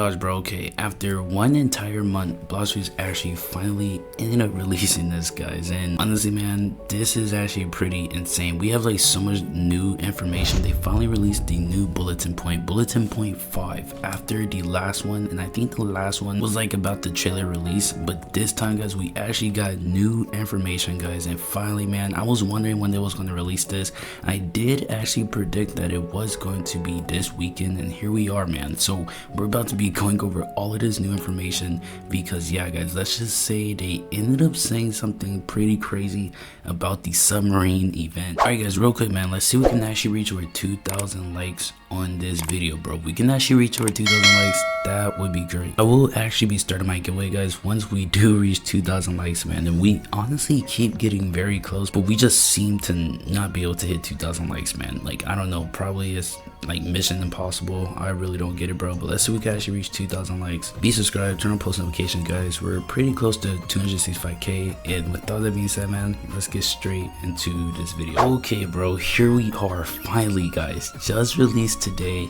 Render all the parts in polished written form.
gosh, bro. Okay, after one entire month, Blox Fruits actually finally ended up releasing this, guys. And honestly, man, this is actually pretty insane. We have like so much new information. They finally released the new Bulletin 5 after the last one. And I think the last one was like about the trailer release. But this time, guys, we actually got new information, guys. And finally, man, I was wondering when they was going to release this. I did actually predict that it was going to be this weekend. And here we are, man. So we're about to be going over all of this new information because, yeah, guys, let's just say they ended up saying something pretty crazy about the Submarine event. All right, guys, real quick, man, let's see if we can actually reach over 2,000 likes on this video, bro. If we can actually reach over 2,000 likes, that would be great. I will actually be starting my giveaway, guys, once we do reach 2,000 likes, man. And we honestly keep getting very close, but we just seem to not be able to hit 2,000 likes, man. Like, I don't know, probably it's like mission impossible. I really don't get it, bro. But let's see if we can actually reach 2,000 likes. Be subscribed, turn on post notifications, guys. We're pretty close to 265k. And with all that being said, man, let's get straight into this video. Okay, bro, here we are finally, guys. Just released today.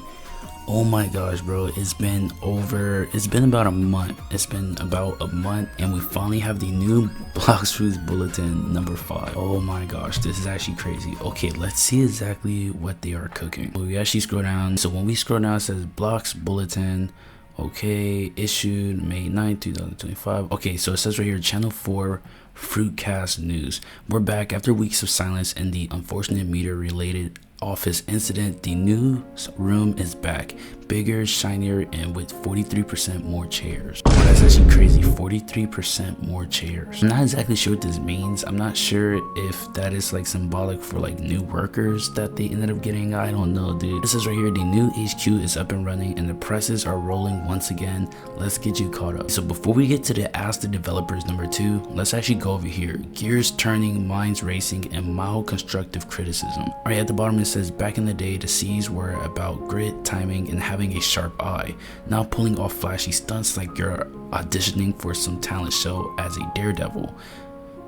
Oh my gosh, bro, it's been about a month. It's been about a month, and we finally have the new Blox Fruits Bulletin number 5. Oh my gosh, this is actually crazy. Okay, let's see exactly what they are cooking. We actually scroll down. So when we scroll down, it says Blox Bulletin. Okay, issued May 9, 2025. Okay, so it says right here, Channel 4 Fruitcast News. We're back after weeks of silence and the unfortunate meteor-related office incident. The news room is back, bigger, shinier, and with 43% more chairs. Oh, that's actually crazy. 43% more chairs. I'm not exactly sure what this means. I'm not sure if that is like symbolic for like new workers that they ended up getting. I don't know, dude. This is right here, the new HQ is up and running and the presses are rolling once again. Let's get you caught up. So before we get to the Ask the Developers number 2, let's actually go over here. Gears turning, minds racing, and mild constructive criticism. Right at the bottom it says, back in the day, the C's were about grit, timing, and having a sharp eye. Now pulling off flashy stunts like you're auditioning for some talent show as a daredevil.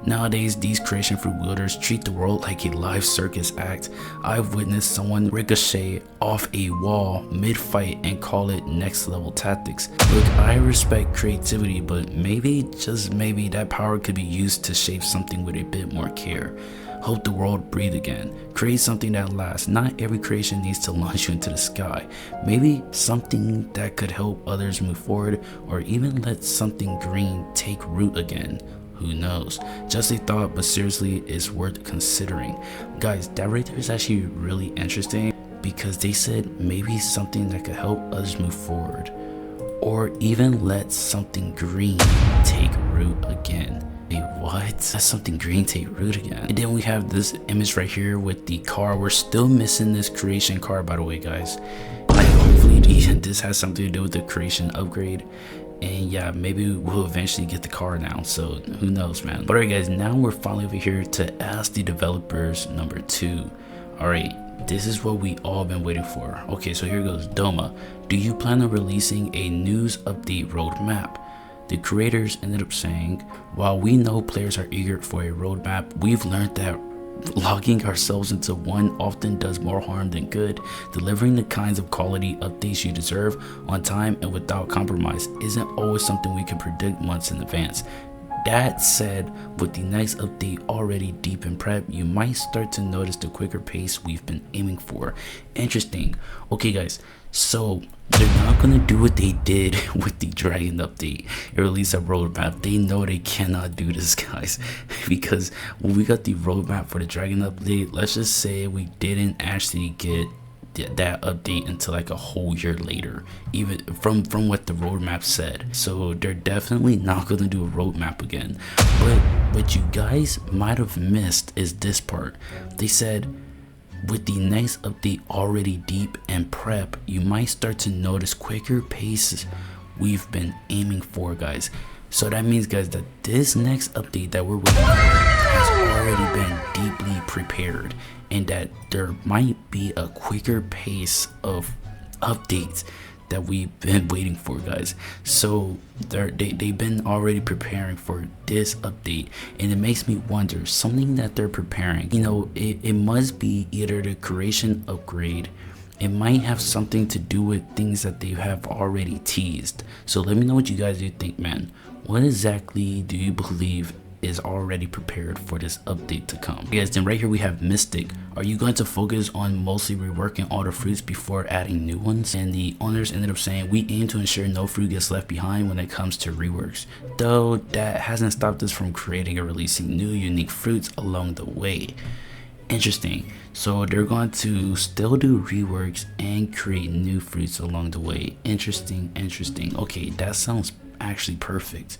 Nowadays, these creation fruit wielders treat the world like a live circus act. I've witnessed someone ricochet off a wall mid-fight and call it next level tactics. Look, I respect creativity, but maybe, just maybe, that power could be used to shape something with a bit more care. Hope the world breathe again. Create something that lasts. Not every creation needs to launch you into the sky. Maybe something that could help others move forward, or even let something green take root again. Who knows? Just a thought, but seriously, it's worth considering. Guys, that right there is actually really interesting because they said maybe something that could help others move forward, or even let something green take root again. What? That's something green take root again. And then we have this image right here with the car. We're still missing this creation car, by the way, guys. Like, hopefully this has something to do with the creation upgrade. And yeah, maybe we'll eventually get the car now, so who knows, man. But alright, guys, now we're finally over here to Ask the Developers number 2. Alright, this is what we all been waiting for. Okay, so here goes. Doma, do you plan on releasing a news update roadmap? The creators ended up saying, while we know players are eager for a roadmap, we've learned that locking ourselves into one often does more harm than good. Delivering the kinds of quality updates you deserve on time and without compromise isn't always something we can predict months in advance. That said, with the next update already deep in prep, you might start to notice the quicker pace we've been aiming for. Interesting. Okay, guys, so they're not gonna do what they did with the Dragon update and release a roadmap. They know they cannot do this, guys, because when we got the roadmap for the Dragon update, let's just say we didn't actually get that update until like a whole year later, even from what the roadmap said. So they're definitely not gonna do a roadmap again. But what you guys might have missed is this part. They said, with the next update already deep and prep, you might start to notice quicker paces we've been aiming for, guys. So that means, guys, that this next update that we're waiting for has already been deeply prepared, and that there might be a quicker pace of updates that we've been waiting for, guys. So they've been already preparing for this update, and it makes me wonder, something that they're preparing, you know, it must be either the creation upgrade, it might have something to do with things that they have already teased. So let me know what you guys do think, man. What exactly do you believe is already prepared for this update to come? Guys, then right here we have Mystic. Are you going to focus on mostly reworking all the fruits before adding new ones? And the owners ended up saying, we aim to ensure no fruit gets left behind when it comes to reworks, though that hasn't stopped us from creating or releasing new unique fruits along the way. Interesting. So they're going to still do reworks and create new fruits along the way. Interesting. Okay, that sounds actually perfect.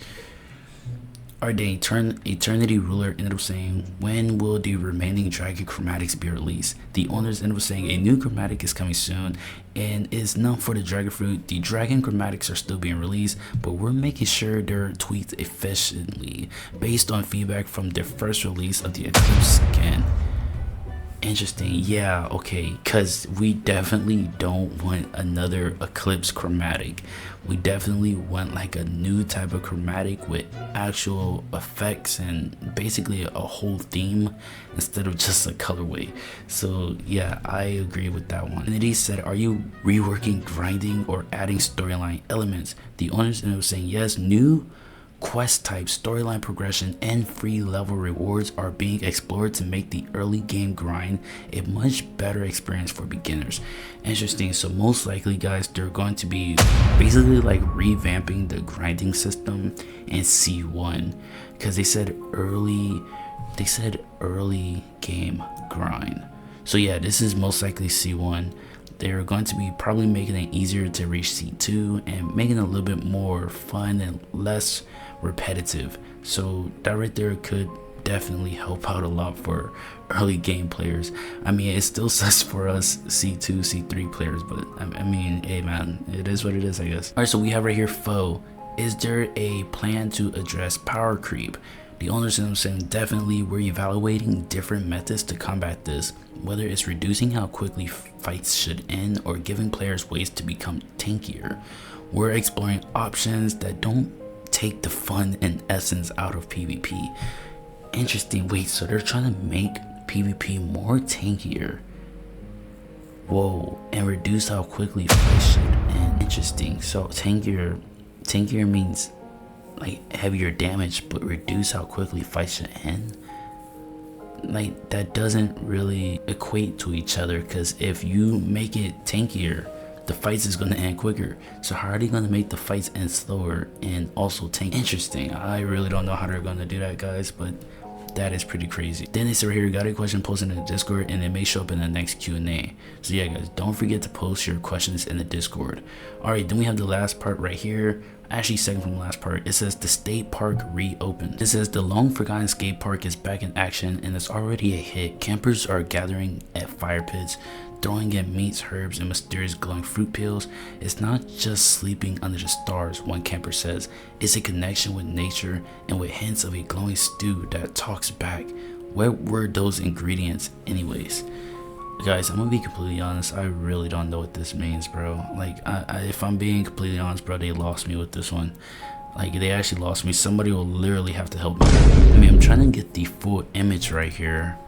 Our Eternity Ruler ended up saying, when will the remaining dragon chromatics be released? The owners ended up saying a new chromatic is coming soon and is known for the dragon fruit. The dragon chromatics are still being released, but we're making sure they're tweaked efficiently based on feedback from the first release of the Eclipse skin. Interesting. Yeah, okay, because we definitely don't want another Eclipse chromatic. We definitely want like a new type of chromatic with actual effects and basically a whole theme instead of just a colorway. So yeah, I agree with that one. And then he said, are you reworking grinding or adding storyline elements? The owners ended up saying yes, new quest type, storyline progression, and free level rewards are being explored to make the early game grind a much better experience for beginners. Interesting. So most likely, guys, they're going to be basically like revamping the grinding system in C1, because they said early game grind. So yeah, this is most likely C1. They're going to be probably making it easier to reach C2 and making it a little bit more fun and less repetitive. So that right there could definitely help out a lot for early game players. I mean, it still sucks for us C2, C3 players, but I mean, hey man, it is what it is, I guess. All right, so we have right here foe. Is there a plan to address power creep? The owners end up saying, definitely, we're evaluating different methods to combat this, whether it's reducing how quickly fights should end or giving players ways to become tankier. We're exploring options that don't take the fun and essence out of PvP. Interesting. Wait, so they're trying to make PvP more tankier. Whoa, and reduce how quickly fights should end. Interesting. So tankier means like heavier damage, but reduce how quickly fights should end. Like, that doesn't really equate to each other, because if you make it tankier, the fights is going to end quicker. So how are they going to make the fights end slower and also tank? Interesting. I really don't know how they're going to do that, guys, but that is pretty crazy. Then they said right here, got a question, posted in the Discord, and it may show up in the next Q&A. So yeah, guys, don't forget to post your questions in the Discord. All right, then we have the last part right here. Actually, second from the last part, it says the state park reopened. It says the long forgotten skate park is back in action and it's already a hit. Campers are gathering at fire pits, throwing in meats, herbs, and mysterious glowing fruit peels. It's not just sleeping under the stars, one camper says. It's a connection with nature and with hints of a glowing stew that talks back. What were those ingredients anyways? Guys, I'm gonna be completely honest, I really don't know what this means, bro. Like, if I'm being completely honest, bro, they lost me with this one. Like, they actually lost me. Somebody will literally have to help me. I mean, I'm trying to get the full image right here.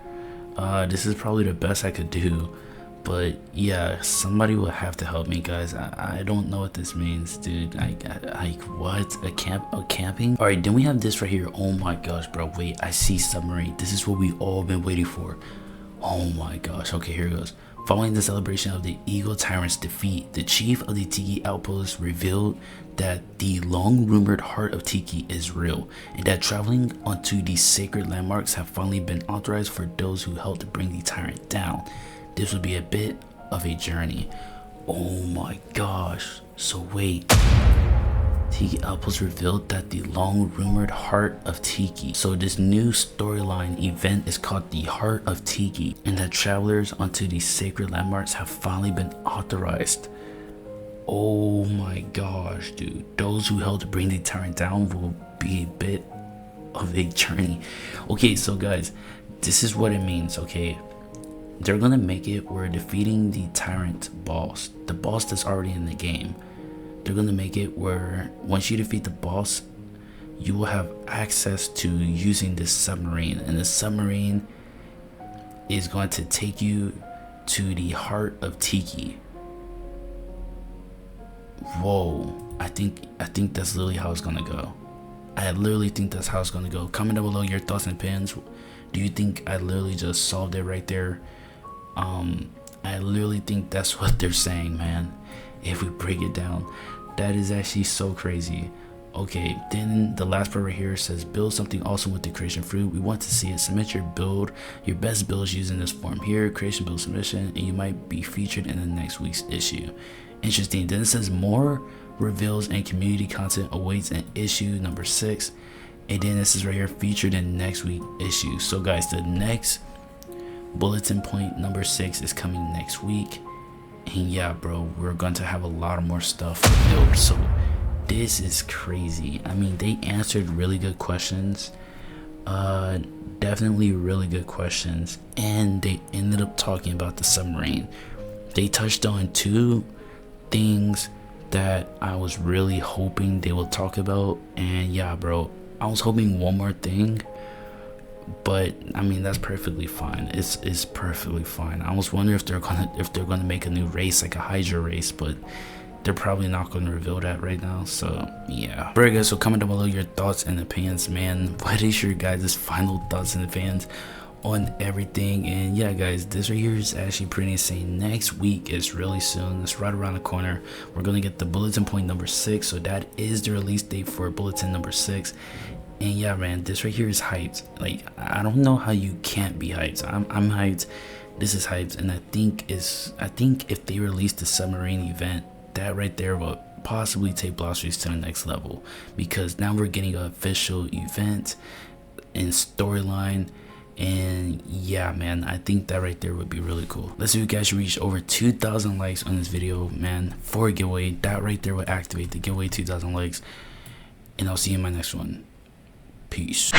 This is probably the best I could do. But yeah, somebody will have to help me, guys. I don't know what this means, dude. Like what? A camping? All right, then we have this right here. Oh my gosh, bro. Wait, I see Submarine. This is what we all been waiting for. Oh my gosh. Okay, here it goes. Following the celebration of the Eagle Tyrant's defeat, the chief of the Tiki outpost revealed that the long-rumored heart of Tiki is real, and that traveling onto these sacred landmarks have finally been authorized for those who helped bring the tyrant down. This would be a bit of a journey. Oh my gosh. So wait. Tiki Outpost revealed that the long-rumored Heart of Tiki. So this new storyline event is called the Heart of Tiki, and that travelers onto these sacred landmarks have finally been authorized. Oh my gosh, dude. Those who helped bring the tyrant down will be a bit of a journey. Okay, so guys, this is what it means, okay? They're gonna make it where defeating the tyrant boss, the boss that's already in the game, they're gonna make it where once you defeat the boss, you will have access to using this submarine, and the submarine is going to take you to the Heart of Tiki. Whoa, I think that's literally how it's gonna go. I literally think that's how it's gonna go. Comment down below your thoughts and opinions. Do you think I literally just solved it right there? I literally think that's what they're saying, man. If we break it down, that is actually so crazy. Okay, then the last part right here says build something awesome with the creation fruit. We want to see it. Submit your build, your best builds using this form here. Creation build submission, and you might be featured in the next week's issue. Interesting. Then it says more reveals and community content awaits in issue number 6. And then this is right here, featured in next week issue. So guys, the next bulletin point number 6 is coming next week. And yeah, bro, we're going to have a lot of more stuff built. So this is crazy. I mean, they answered really good questions. Definitely really good questions. And they ended up talking about the submarine. They touched on 2 things that I was really hoping they would talk about. And yeah, bro, I was hoping one more thing, but I mean, that's perfectly fine. It's perfectly fine. I was wondering if they're gonna make a new race, like a Hydra race, but they're probably not gonna reveal that right now. So yeah, alright guys, so comment down below your thoughts and opinions, man. What is your guys' final thoughts and opinions on everything? And yeah guys, this right here is actually pretty insane. Next week is really soon. It's right around the corner. We're gonna get the bulletin point number 6, so that is the release date for bulletin number 6. And yeah, man, this right here is hyped. Like, I don't know how you can't be hyped. I'm hyped. This is hyped. And I think if they release the submarine event, that right there will possibly take Blox Fruits to the next level, because now we're getting an official event and storyline. And yeah, man, I think that right there would be really cool. Let's see if you guys reach over 2,000 likes on this video, man, for a giveaway. That right there will activate the giveaway, 2,000 likes. And I'll see you in my next one. Peace.